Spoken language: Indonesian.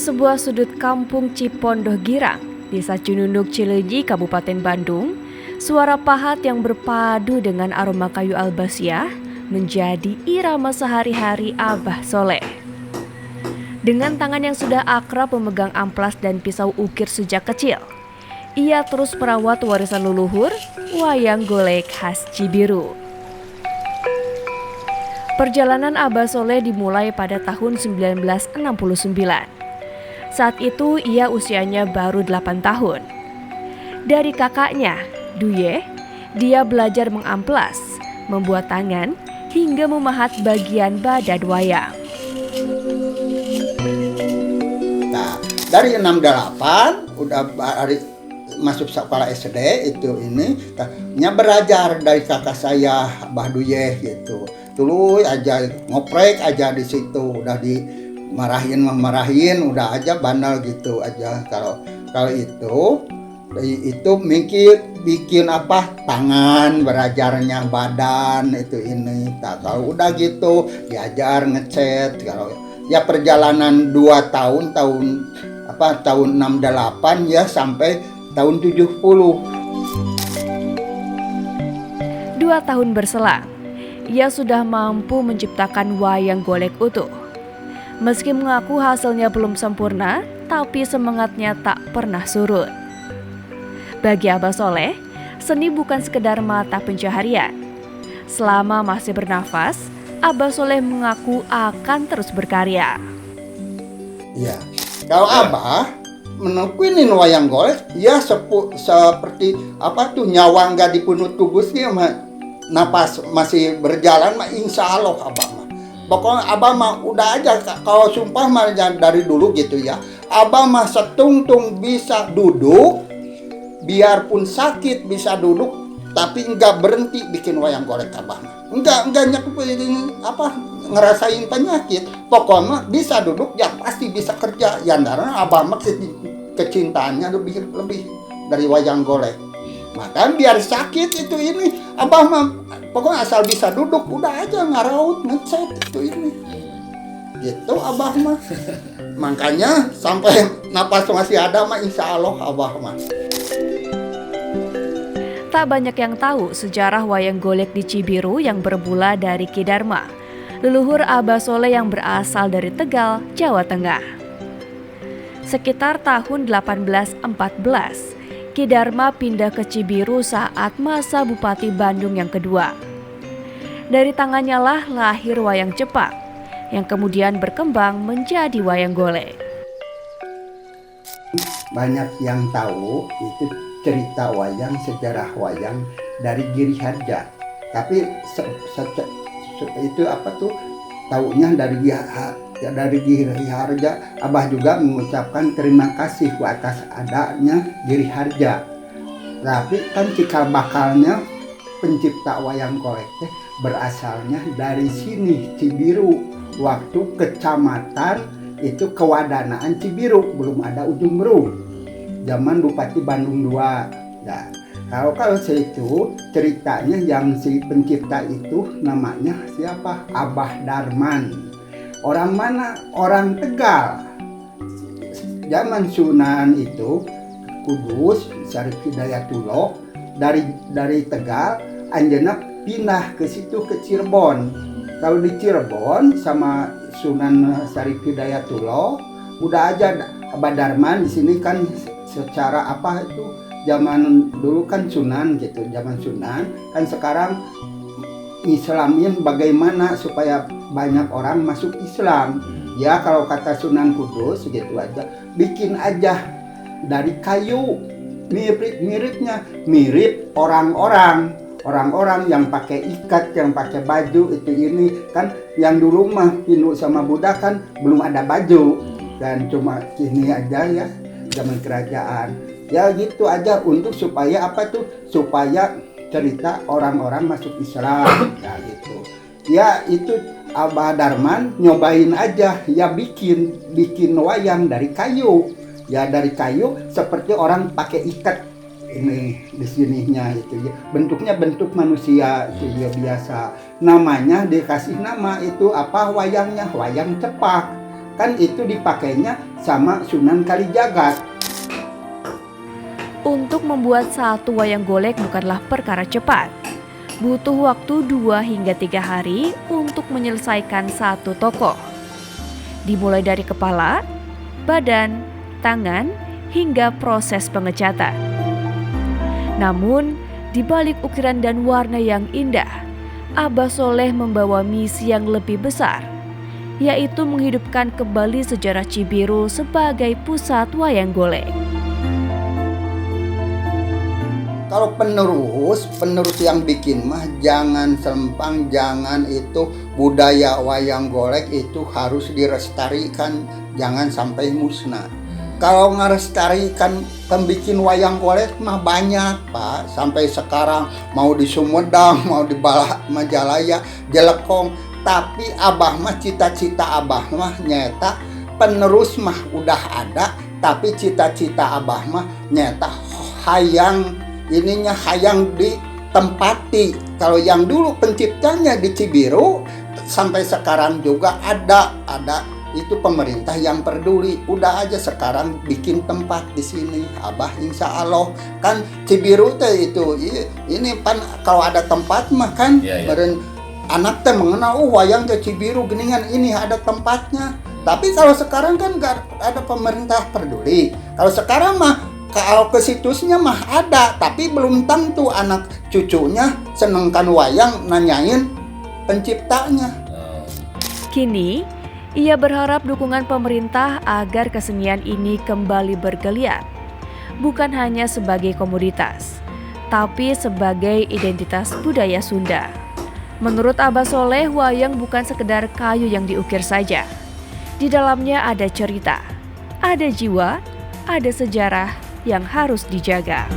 sebuah sudut kampung Cipondoh Girang, Desa Cununduk Cileunyi, Kabupaten Bandung, suara pahat yang berpadu dengan aroma kayu albasiah menjadi irama sehari-hari Abah Soleh. Dengan tangan yang sudah akrab memegang amplas dan pisau ukir sejak kecil, ia terus merawat warisan leluhur, wayang golek khas Cibiru. Perjalanan Abah Soleh dimulai pada tahun 1969. Saat itu ia usianya baru 8 tahun. Dari kakaknya, Duye, dia belajar mengamplas, membuat tangan, hingga memahat bagian badan wayang. Nah, dari 68 udah masuk sekolah SD itu ini, nya belajar dari kakak saya, Abah Duye gitu. Dulu aja ngoprek aja di situ, udah dimarahin, udah aja bandel gitu aja. Kalau itu bikin apa tangan, belajarnya badan itu ini. Nah, kalau udah gitu diajar ngecat. Kalau ya perjalanan 2 tahun 68 ya sampai tahun 70. 2 tahun berselang, ia sudah mampu menciptakan wayang golek utuh. Meski mengaku hasilnya belum sempurna, tapi semangatnya tak pernah surut. Bagi Abah Soleh, seni bukan sekedar mata pencaharian. Selama masih bernafas, Abah Soleh mengaku akan terus berkarya. Iya, kalau Abah menekunin wayang golek, ya seperti apa tuh nyawa nggak dipunut kubusnya, napas masih berjalan mah insya Allah Abah mah. Pokoknya Abah mah udah aja, kalau sumpah mah dari dulu gitu ya. Abah mah setungtung bisa duduk, biarpun sakit bisa duduk, tapi enggak berhenti bikin wayang golek Abah mah. Enggak ngerasain penyakit. Pokoknya bisa duduk ya pasti bisa kerja. Ya karena Abah mah kecintaannya lebih dari wayang golek. Maka biar sakit itu ini, Abah mah pokoknya asal bisa duduk udah aja ngaraut ngecat itu ini. Gitu Abah mah. Makanya sampai napas masih ada mah insya Allah Abah mah. Tak banyak yang tahu sejarah wayang golek di Cibiru yang bermula dari Ki Dharma, leluhur Abah Soleh yang berasal dari Tegal, Jawa Tengah. Sekitar tahun 1814, Ki Dharma pindah ke Cibiru saat masa Bupati Bandung yang kedua. Dari tangannya lah lahir wayang Jepang, yang kemudian berkembang menjadi wayang golek. Banyak yang tahu itu cerita wayang, sejarah wayang dari Giri Harja. Tapi itu apa tuh taunya dari Giri Harja. Abah juga mengucapkan terima kasih atas adanya Giri Harja. Tapi kan cikal bakalnya pencipta wayang golek berasalnya dari sini Cibiru. Waktu kecamatan itu kewadanaan Cibiru, belum ada Ujung Berung. Zaman Bupati Bandung II. Nah, kalau itu ceritanya yang si pencipta itu namanya siapa? Abah Darman. Orang mana? Orang Tegal. Zaman Sunan itu Kudus, Syarif Hidayatullah dari Tegal, anjeunna pindah ke situ ke Cirebon. Kalau di Cirebon sama Sunan Syarif Hidayatullah, udah aja Abah Darman di sini kan secara apa itu zaman dulu kan Sunan gitu, zaman Sunan kan sekarang Islamin bagaimana supaya banyak orang masuk Islam. Ya kalau kata Sunan Kudus gitu aja, bikin aja dari kayu, mirip orang-orang yang pakai ikat, yang pakai baju itu ini kan, yang dulu mah Hindu sama Buddha kan belum ada baju dan cuma ini aja ya zaman kerajaan. Ya gitu aja untuk supaya apa tuh, supaya cerita orang-orang masuk Islam. Nah gitu. Ya itu Abah Darman nyobain aja ya bikin wayang dari kayu. Ya dari kayu seperti orang pakai ikat ini di sininya itu ya. Bentuknya bentuk manusia itu ya biasa. Namanya dikasih nama itu apa wayangnya? Wayang cepak. kan itu dipakainya sama Sunan Kalijaga. Untuk membuat satu wayang golek bukanlah perkara cepat. Butuh waktu 2 hingga 3 hari untuk menyelesaikan satu tokoh. Dimulai dari kepala, badan, tangan, hingga proses pengecatan. Namun, di balik ukiran dan warna yang indah, Abah Soleh membawa misi yang lebih besar, yaitu menghidupkan kembali sejarah Cibiru sebagai pusat wayang golek. Kalau penerus yang bikin mah jangan sempang, jangan itu budaya wayang golek itu harus dilestarikan, jangan sampai musnah. Kalau ngelestarikan pembikin wayang golek mah banyak Pak, sampai sekarang mau di Sumedang, mau di Majalaya, Jelekong, tapi Abah mah cita-cita Abah mah nyata penerus mah udah ada, tapi cita-cita Abah mah nyata hayang ditempati. Kalau yang dulu penciptanya di Cibiru sampai sekarang juga ada itu pemerintah yang peduli. Udah aja sekarang bikin tempat di sini. Abah insya Allah kan Cibiru teh itu ini pan kalau ada tempat mah kan meren anak teh mengenal wayang ke Cibiru geningan ini ada tempatnya. Tapi kalau sekarang kan gak ada pemerintah peduli. Kalau sekarang mah kalau ke situsnya mah ada, tapi belum tentu anak cucunya senengkan wayang nanyain penciptanya. Kini, ia berharap dukungan pemerintah agar kesenian ini kembali bergeliat, bukan hanya sebagai komoditas, tapi sebagai identitas budaya Sunda. Menurut Abah Soleh, wayang bukan sekedar kayu yang diukir saja. Di dalamnya ada cerita, ada jiwa, ada sejarah yang harus dijaga.